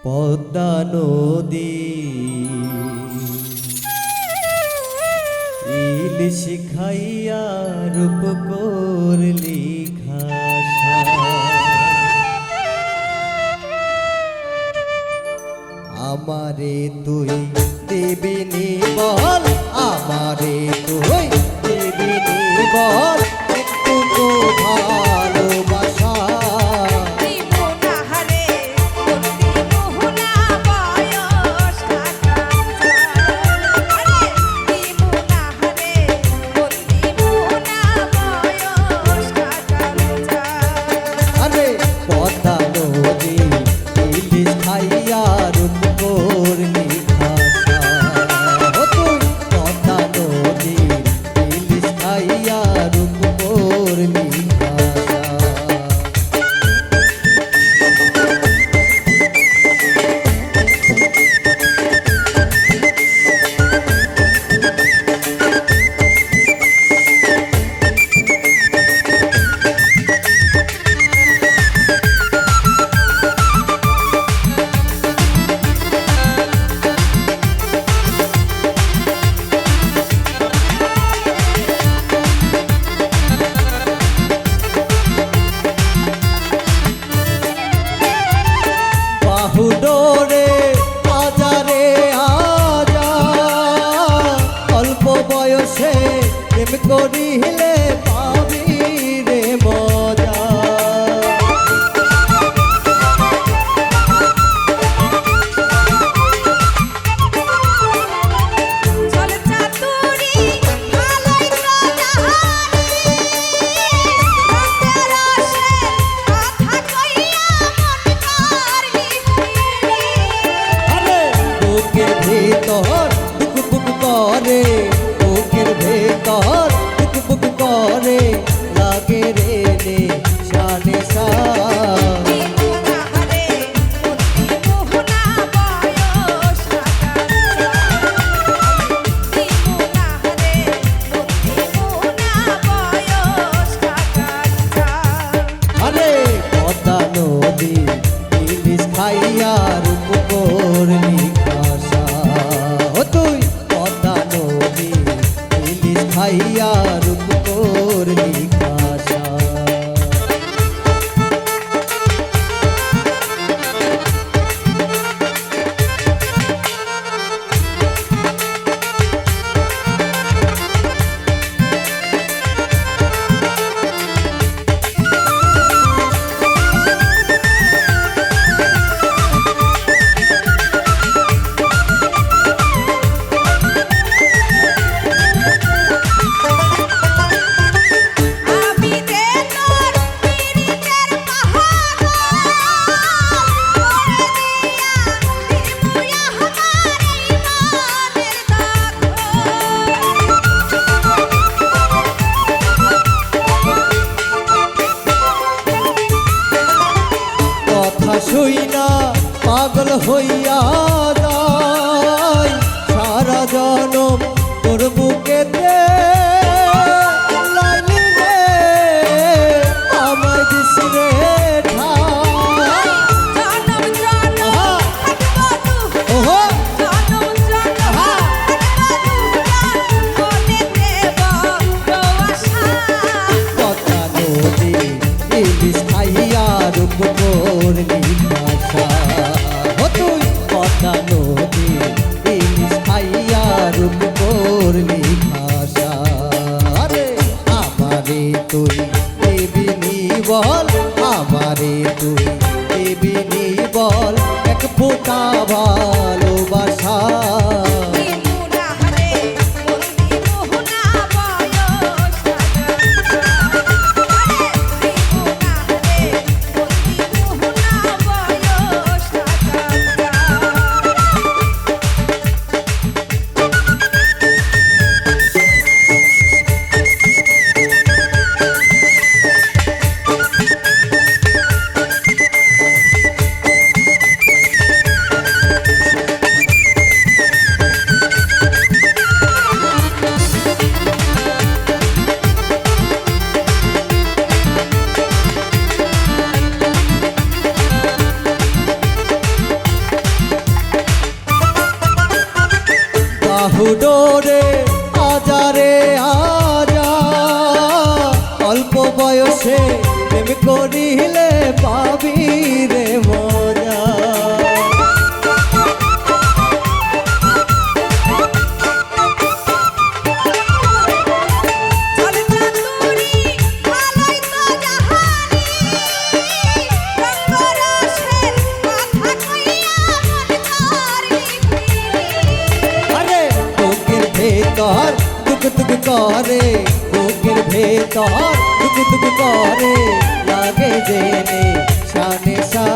পদ্মা নদী ইলিশ খাইয়া রূপ করলি খাসা আমারে তুই দেবিনি বল আমারে তুই দেবিনি বল একটু ভালোবাসা ডোরে আজারে আজা অল্প বয়সে প্রেম করিলে পাবি রে মজা ভেতর বুক করে বুকের ভেতর বুক করে লাগে রে রে শানে সা আরে পদ্মা নদী ইলিশ খাইয়া রূপ করলি তুই পদ্মা নদী ইলিশ খাইয়া রূপ করলি খাসা শুই না পাগল হইয়া যায় সারা জনম তোর বুকেতে লাইলি রে আমায় দিস রে পদ্মা নদী ইলিশ খাইয়া রূপ করলি তুই বয়সে প্রেম করিলে পাবি রে মজা। আরে বুকের ভেতর দুক দুক করে, বুকের ভেতর দুক দুক করে, লাগে জেনে শানে শা।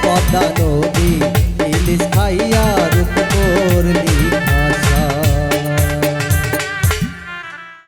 পদ্মা